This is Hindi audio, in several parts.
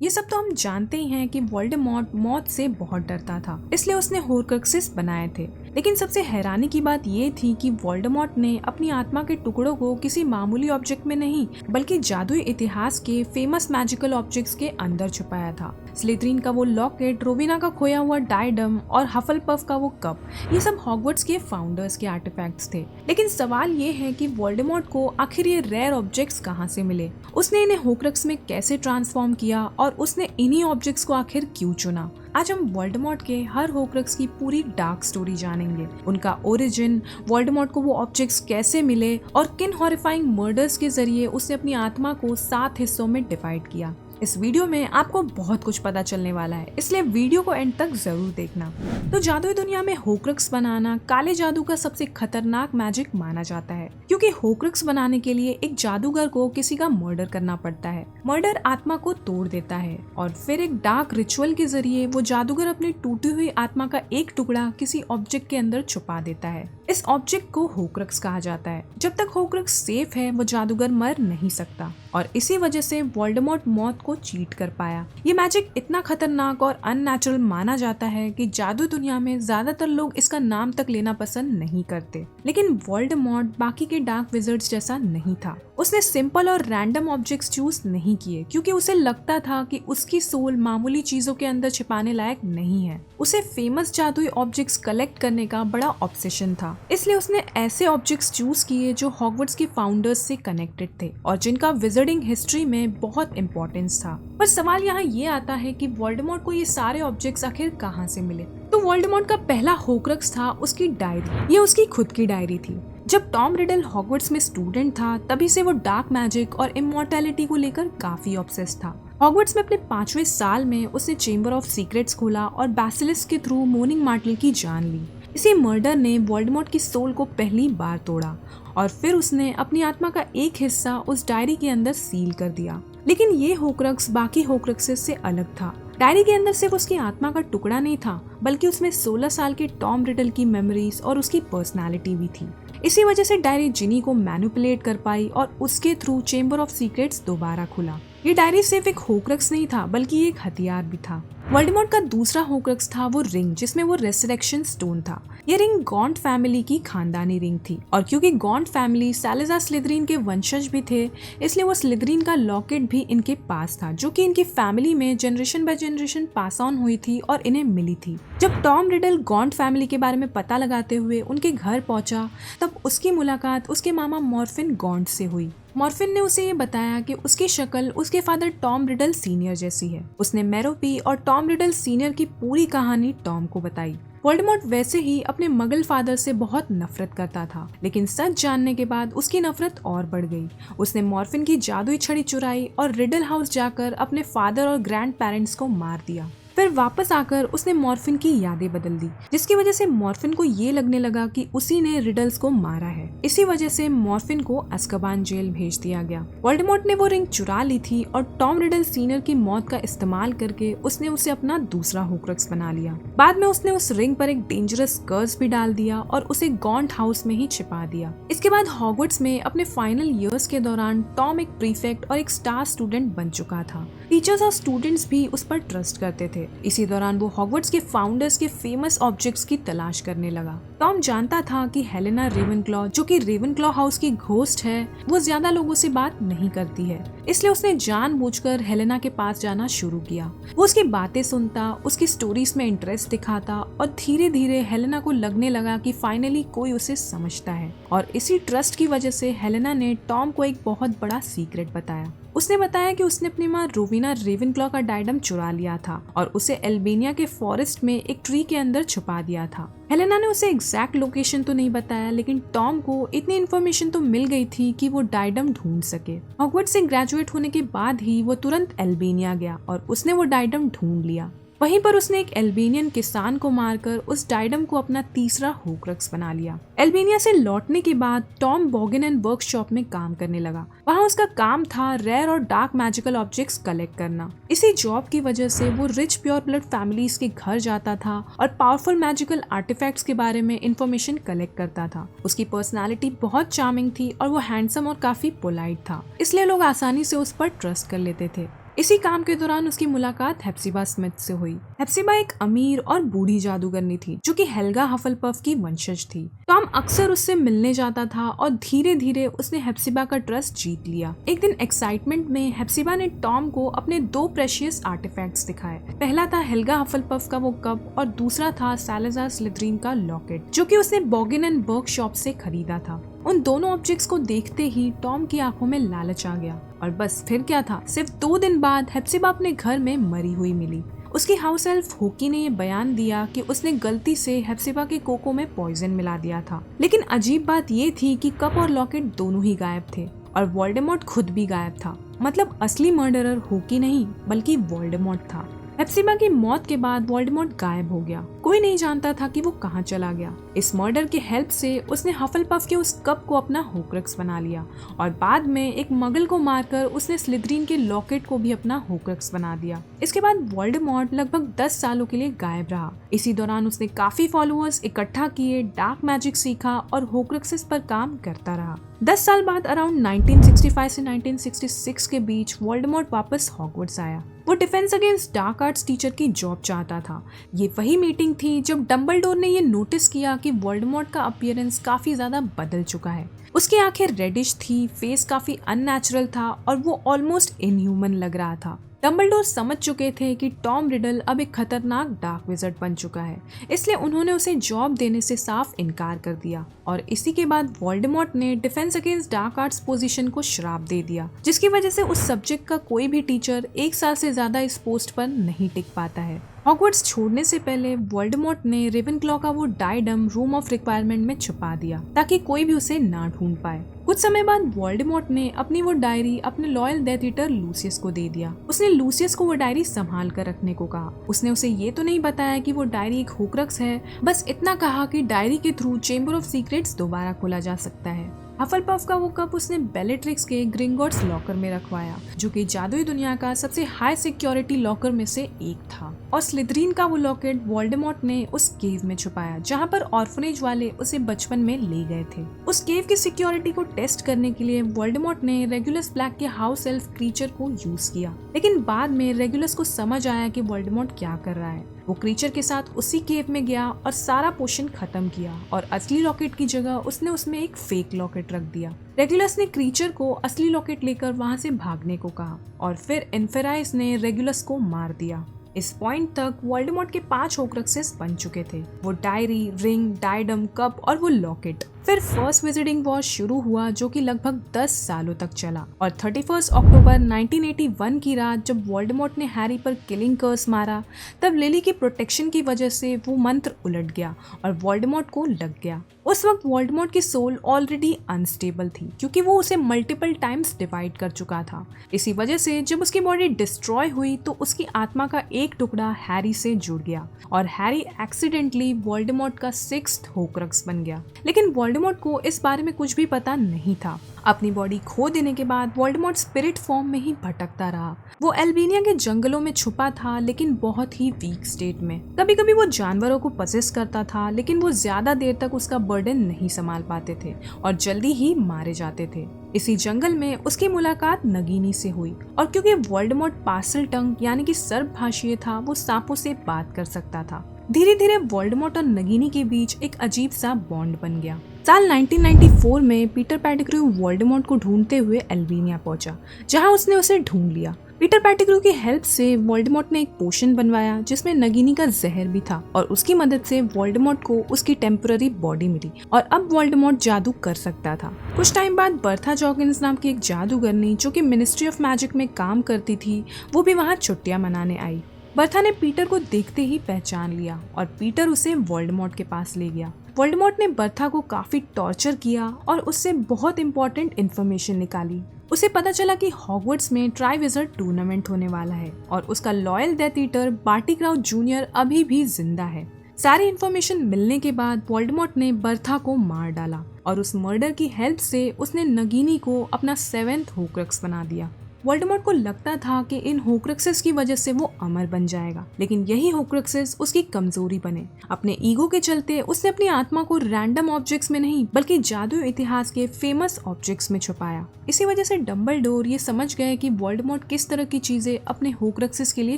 ये सब तो हम जानते ही हैं कि वोल्डेमॉर्ट मौत से बहुत डरता था, इसलिए उसने होर्क्रेक्सेस बनाए थे। लेकिन सबसे हैरानी की बात ये थी कि वोल्डेमॉर्ट ने अपनी आत्मा के टुकड़ों को किसी मामूली ऑब्जेक्ट में नहीं बल्कि जादुई इतिहास के फेमस मैजिकल ऑब्जेक्ट्स के अंदर छुपाया था। स्लिथरिन का वो लॉकेट, रोविना का खोया हुआ डायडम और हफलपफ का वो कप, ये सब हॉगवर्ट्स के फाउंडर्स के आर्टिफैक्ट्स थे। लेकिन सवाल ये है कि वोल्डेमॉर्ट को आखिर ये रेयर ऑब्जेक्ट्स कहाँ से मिले, उसने इन्हें होर्क्रेक्स में कैसे ट्रांसफॉर्म किया और उसने इन्हीं ऑब्जेक्ट्स को आखिर क्यों चुना। आज हम वोल्डेमॉर्ट के हर होर्क्रेक्स की पूरी डार्क स्टोरी जानेंगे, उनका ओरिजिन, वोल्डेमॉर्ट को वो ऑब्जेक्ट्स कैसे मिले और किन हॉरिफाइंग मर्डर्स के जरिए उसने अपनी आत्मा को 7 हिस्सों में डिवाइड किया। इस वीडियो में आपको बहुत कुछ पता चलने वाला है, इसलिए वीडियो को एंड तक जरूर देखना। तो जादुई दुनिया में होर्क्रेक्स बनाना काले जादू का सबसे खतरनाक मैजिक माना जाता है, क्योंकि होर्क्रेक्स बनाने के लिए एक जादूगर को किसी का मर्डर करना पड़ता है। मर्डर आत्मा को तोड़ देता है और फिर एक डार्क रिचुअल के जरिए वो जादूगर अपनी टूटी हुई आत्मा का एक टुकड़ा किसी ऑब्जेक्ट के अंदर छुपा देता है। इस ऑब्जेक्ट को होर्क्रेक्स कहा जाता है। जब तक होर्क्रेक्स सेफ है वो जादूगर मर नहीं सकता और इसी वजह से वोल्डेमॉर्ट मौत को चीट कर पाया। ये मैजिक इतना खतरनाक और अननेचुरल माना जाता है कि जादू दुनिया में ज्यादातर लोग इसका नाम तक लेना पसंद नहीं करते। लेकिन वोल्डेमॉर्ट बाकी के डार्क विजर्ड्स जैसा नहीं था। उसने सिंपल और रैंडम ऑब्जेक्ट्स चूज नहीं किए क्योंकि उसे लगता था कि उसकी सोल मामूली चीजों के अंदर छिपाने लायक नहीं है। उसे फेमस जादुई ऑब्जेक्ट्स कलेक्ट करने का बड़ा ऑब्सेशन था, इसलिए उसने ऐसे ऑब्जेक्ट्स चूज किए जो हॉगवर्ट्स के फाउंडर्स से कनेक्टेड थे और जिनका विजर्डिंग हिस्ट्री में बहुत इंपॉर्टेंस था। पर सवाल यहाँ ये आता है कि वोल्डेमॉर्ट को ये सारे ऑब्जेक्ट्स आखिर कहाँ से मिले। तो वोल्डेमॉर्ट का पहला होर्क्रेक्स था उसकी डायरी। ये उसकी खुद की डायरी थी। जब टॉम रिडल हॉगवर्ट्स में स्टूडेंट था तभी से वो डार्क मैजिक और इमॉर्टैलिटी को लेकर काफी ऑब्सेस्ड था। हॉगवर्ट्स में अपने 5वें साल में उसने चेंबर ऑफ सीक्रेट्स खोला और बैसिलिस्क के थ्रू मोर्निंग मार्टेल की जान ली। इसी मर्डर ने वोल्डेमॉर्ट की सोल को पहली बार तोड़ा और फिर उसने अपनी आत्मा का एक हिस्सा उस डायरी के अंदर सील कर दिया। लेकिन ये होर्क्रेक्स बाकी होर्क्रेक्सेस से अलग था। डायरी के अंदर सिर्फ उसकी आत्मा का टुकड़ा नहीं था, बल्कि उसमें 16 साल के टॉम रिडल की मेमोरीज और उसकी पर्सनालिटी भी थी। इसी वजह से डायरी जिनी को मैनिपुलेट कर पाई और उसके थ्रू चेंबर ऑफ सीक्रेट्स दोबारा खुला। ये डायरी सिर्फ एक होर्क्रेक्स नहीं था, बल्कि एक हथियार भी था। वोल्डेमॉर्ट का दूसरा होर्क्रेक्स था वो रिंग, जिसमें वो रेसरेक्शन स्टोन था। ये रिंग गॉन्ट फैमिली की खानदानी रिंग थी और क्योंकि गॉन्ट फैमिली सालेजार स्लिथरिन के वंशज भी थे, इसलिए वो स्लिथरिन का लॉकेट भी इनके पास था, जो कि इनकी फैमिली में generation by generation pass on हुई थी और इन्हें मिली थी। जब टॉम रिडल गॉन्ट फैमिली के बारे में पता लगाते हुए उनके घर पहुंचा, तब उसकी मुलाकात उसके मामा मॉर्फिन गॉन्ट से हुई। मॉर्फिन ने उसे ये बताया कि उसकी शक्ल उसके फादर टॉम रिडल सीनियर जैसी है। उसने मेरोपी और टॉम रिडल सीनियर की पूरी कहानी टॉम को बताई। वोल्डेमॉर्ट वैसे ही अपने मगल फादर से बहुत नफरत करता था, लेकिन सच जानने के बाद उसकी नफरत और बढ़ गई। उसने मॉर्फिन की जादुई छड़ी चुराई और रिडल हाउस जाकर अपने फादर और ग्रैंड पेरेंट्स को मार दिया। फिर वापस आकर उसने मॉर्फिन की यादें बदल दी, जिसकी वजह से मॉर्फिन को ये लगने लगा कि उसी ने रिडल्स को मारा है। इसी वजह से मॉर्फिन को अज़्काबान जेल भेज दिया गया। वोल्डेमॉर्ट ने वो रिंग चुरा ली थी और टॉम रिडल सीनियर की मौत का इस्तेमाल करके उसने उसे अपना दूसरा होर्क्रेक्स बना लिया। बाद में उसने उस रिंग पर एक डेंजरस कर्स भी डाल दिया और उसे गॉन्ट हाउस में ही छिपा दिया। इसके बाद हॉगवर्ट्स में अपने फाइनल ईयर्स के दौरान टॉम एक प्रीफेक्ट और एक स्टार स्टूडेंट बन चुका था। टीचर्स और स्टूडेंट्स भी उस पर ट्रस्ट करते थे। इसी दौरान वो हॉगवर्ट्स के फाउंडर्स के फेमस ऑब्जेक्ट्स की तलाश करने लगा। टॉम जानता था कि हेलेना रेवेनक्लॉ, जो कि रेवेनक्लॉ हाउस की घोस्ट है, वो ज्यादा लोगों से बात नहीं करती है, इसलिए उसने जानबूझकर हेलेना के पास जाना शुरू किया। वो उसकी बातें सुनता, उसकी स्टोरीज में इंटरेस्ट दिखाता और धीरे धीरे हेलेना को लगने लगा कि फाइनली कोई उसे समझता है। और इसी ट्रस्ट की वजह से हेलेना ने टॉम को एक बहुत बड़ा सीक्रेट बताया। उसने बताया कि उसने अपनी माँ रोविना रेवेनक्लॉ का डायडम चुरा लिया था और उसे एल्बेनिया के फॉरेस्ट में एक ट्री के अंदर छुपा दिया था। हेलेना ने उसे एग्जैक्ट लोकेशन तो नहीं बताया, लेकिन टॉम को इतनी इन्फॉर्मेशन तो मिल गई थी कि वो डायडम ढूंढ सके। हॉगवर्ट्स से ग्रेजुएट होने के बाद ही वो तुरंत एल्बेनिया गया और उसने वो डायडम ढूंढ लिया। वहीं पर उसने एक एल्बेनियन किसान को मारकर उस डायडम को अपना तीसरा होर्क्रेक्स बना लिया। एल्बेनिया से लौटने के बाद टॉम बॉगिन एंड वर्कशॉप में काम करने लगा। वहाँ उसका काम था रेयर और डार्क मैजिकल ऑब्जेक्ट्स कलेक्ट करना। इसी जॉब की वजह से वो रिच प्योर ब्लड फैमिलीज के घर जाता था और पावरफुल मैजिकल आर्टिफैक्ट्स के बारे में इंफॉर्मेशन कलेक्ट करता था। उसकी पर्सनालिटी बहुत चार्मिंग थी और वो हैंडसम और काफी पोलाइट था, इसलिए लोग आसानी से उस पर ट्रस्ट कर लेते थे। इसी काम के दौरान उसकी मुलाकात हेप्सिबा स्मिथ से हुई। हेप्सिबा एक अमीर और बूढ़ी जादूगरनी थी जो कि हेल्गा हफलपफ की वंशज थी। टॉम अक्सर उससे मिलने जाता था और धीरे धीरे उसने हेप्सिबा का ट्रस्ट जीत लिया। एक दिन एक्साइटमेंट में हेप्सिबा ने टॉम को अपने 2 प्रेशियस आर्टिफैक्ट्स दिखाए। पहला था हेल्गा हफलपफ का वो कप और दूसरा था सालाज़ार स्लिथरिन का लॉकेट जो कि उसने बॉगिन एंड बर्ग शॉप से खरीदा था। उन दोनों ऑब्जेक्ट्स को देखते ही टॉम की आंखों में लालच आ गया और बस फिर क्या था, सिर्फ 2 दिन बाद हेप्सिबा अपने घर में मरी हुई मिली। उसकी हाउस एल्फ होकी ने ये बयान दिया कि उसने गलती से हेप्सिबा के कोको में पॉइजन मिला दिया था। लेकिन अजीब बात ये थी कि कप और लॉकेट दोनों ही गायब थे और वोल्डेमॉर्ट खुद भी गायब था। मतलब असली मर्डरर होकी नहीं बल्कि वोल्डेमॉर्ट था। हेप्सिबा की मौत के बाद वोल्डेमॉर्ट गायब हो गया। कोई नहीं जानता था कि वो कहाँ चला गया। इस मर्डर के हेल्प से उसने हफलपफ के उस कप को अपना होक्रक्स बना लिया और बाद में एक मगल को मारकर उसने स्लिथरिन के लॉकेट को भी अपना होक्रक्स बना दिया। इसके बाद वोल्डेमॉर्ट लगभग 10 सालों के लिए गायब रहा। इसी दौरान उसने काफी फॉलोअर्स इकट्ठा किए, डार्क मैजिक सीखा और होक्रक्सेस पर काम करता रहा। 10 साल बाद अराउंड 1965 से 1966 के बीच वोल्डेमॉर्ट वापस हॉगवर्ट्स आया। वो defence against dark arts teacher की जॉब चाहता था। ये वही मीटिंग थी जब डंबलडोर ने ये नोटिस किया कि वोल्डेमॉर्ट का अपीयरेंस काफी ज्यादा बदल चुका है। उसकी आंखें रेडिश थी, फेस काफी अननेचुरल था और वो ऑलमोस्ट इनह्यूमन लग रहा था। डंबलडोर समझ चुके थे कि टॉम रिडल अब एक खतरनाक डार्क विज़र्ड बन चुका है, इसलिए उन्होंने उसे जॉब देने से साफ इनकार कर दिया और इसी के बाद वोल्डेमॉर्ट ने defence against dark arts position को श्राप दे दिया, जिसकी वजह से उस सब्जेक्ट का कोई भी टीचर 1 साल से ज्यादा इस पोस्ट पर नहीं टिक पाता है। हॉगवर्ट्स छोड़ने से पहले वोल्डेमॉर्ट ने रेवेनक्लॉ का वो डायडम रूम ऑफ रिक्वायरमेंट में छुपा दिया ताकि कोई भी उसे ना ढूंढ पाए। कुछ समय बाद वोल्डेमॉर्ट ने अपनी वो डायरी अपने लॉयल डेथ ईटर लूसियस को दे दिया। उसने लूसियस को वो डायरी संभाल कर रखने को कहा। उसने उसे ये तो नहीं बताया कि वो डायरी एक होक्रक्स है, बस इतना कहा कि डायरी के थ्रू चेंबर ऑफ सीक्रेट्स दोबारा खोला जा सकता है। हफलपफ का वो कप उसने बेलेट्रिक्स के ग्रिंगॉट्स लॉकर में रखवाया, जो कि जादुई दुनिया का सबसे हाई सिक्योरिटी लॉकर में से एक था। और स्लिथरिन का वो लॉकेट वोल्डेमॉर्ट ने उस केव में छुपाया जहाँ पर ऑर्फनेज वाले उसे बचपन में ले गए थे। उस केव की सिक्योरिटी को टेस्ट करने के लिए वोल्डेमॉर्ट ने रेगुलस ब्लैक के हाउस एल्फ क्रीचर को यूज किया, लेकिन बाद में रेगुलस को समझ आया कि वोल्डेमॉर्ट क्या कर रहा है। वो क्रीचर के साथ उसी केव में गया और सारा पोशन खत्म किया और असली लॉकेट की जगह उसने उसमें एक फेक लॉकेट रख दिया। रेगुलस ने क्रीचर को असली लॉकेट लेकर वहां से भागने को कहा और फिर इन्फेराइस ने रेगुलस को मार दिया। इस पॉइंट तक वोल्डेमॉर्ट के 5 होक्रक्सेस बन चुके थे, वो डायरी, रिंग, डायडम, कप और वो लॉकेट। फिर फर्स्ट विजिटिंग वॉर शुरू हुआ जो कि लगभग 10 सालों तक चला और 31 अक्टूबर 1981 की रात जब वोल्डेमॉर्ट ने हैरी पर किलिंग कर्स मारा, तब लिली की प्रोटेक्शन की वजह से वो मंत्र उलट गया और वोल्डेमॉर्ट को लग गया। उस वक्त वोल्डेमॉर्ट की सोल ऑलरेडी अनस्टेबल थी क्योंकि वो उसे मल्टीपल टाइम्स डिवाइड कर चुका था। इसी वजह से जब उसकी बॉडी डिस्ट्रॉय हुई तो उसकी आत्मा का एक टुकड़ा हैरी से जुड़ गया और हैरी एक्सीडेंटली वोल्डेमॉर्ट का 6th होक्रक्स बन गया। लेकिन वोल्डेमॉर्ट को इस बारे में कुछ भी पता नहीं था। अपनी बॉडी खो देने के बाद वोल्डेमॉर्ट स्पिरिट फॉर्म में ही भटकता रहा। वो एल्बेनिया के जंगलों में छुपा था लेकिन बहुत ही वीक स्टेट में। कभी कभी वो जानवरों को पजेस करता था लेकिन वो ज्यादा देर तक उसका बर्डन नहीं संभाल पाते थे और जल्दी ही मारे जाते थे। इसी जंगल में उसकी मुलाकात नगीनी से हुई और क्योंकि वोल्डेमॉर्ट पार्सल टंग यानी कि सर्प भाषीय था, वो सांपों से बात कर सकता था। धीरे धीरे वोल्डेमॉर्ट और नगीनी के बीच एक अजीब सा बॉन्ड बन गया। साल 1994 में पीटर पेटिग्रू वोल्डेमॉर्ट को ढूंढते हुए एल्बेनिया पहुंचा, जहां उसने उसे ढूंढ लिया। पीटर पेटिग्रू की हेल्प से वोल्डेमॉर्ट ने एक पोशन बनवाया जिसमें नगीनी का जहर भी था और उसकी मदद से वोल्डेमॉर्ट को उसकी टेम्पररी बॉडी मिली और अब वोल्डेमॉर्ट जादू कर सकता था। कुछ टाइम बाद बर्था जॉगिन्स नाम की एक जादूगरनी जो कि मिनिस्ट्री ऑफ मैजिक में काम करती थी, वो भी वहाँ छुट्टियां मनाने आई। बर्था ने पीटर को देखते ही पहचान लिया और पीटर उसे वोल्डेमॉर्ट के पास ले गया। वोल्डेमॉर्ट ने बर्था को काफी टॉर्चर किया और उससे बहुत इंपॉर्टेंट इन्फॉर्मेशन निकाली। उसे पता चला कि हॉगवर्ट्स में ट्राइविजर्ड टूर्नामेंट होने वाला है और उसका loyal death eater Barty Crouch junior अभी भी जिंदा है। सारी इन्फॉर्मेशन मिलने के बाद वोल्डेमॉर्ट ने बर्था को मार डाला और उस मर्डर की हेल्प से उसने नगीनी को अपना 7th होक्रक्स बना दिया। वोल्डेमॉर्ट को लगता था कि इन होक्रक्सेस की वजह से वो अमर बन जाएगा, लेकिन यही होक्रक्सेस उसकी कमजोरी बने। अपने ईगो के चलते उसने अपनी आत्मा को रैंडम ऑब्जेक्ट्स में नहीं बल्कि जादू इतिहास के फेमस ऑब्जेक्ट्स में छुपाया। इसी वजह से डंबलडोर ये समझ गए कि वोल्डेमॉर्ट किस तरह की चीजें अपने होक्रक्सेस के लिए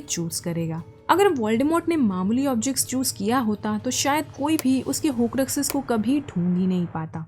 चूज करेगा। अगर वोल्डेमॉर्ट ने मामूली ऑब्जेक्ट्स चूज किया होता तो शायद कोई भी उसके होक्रक्सेस को कभी ढूंढ ही नहीं पाता।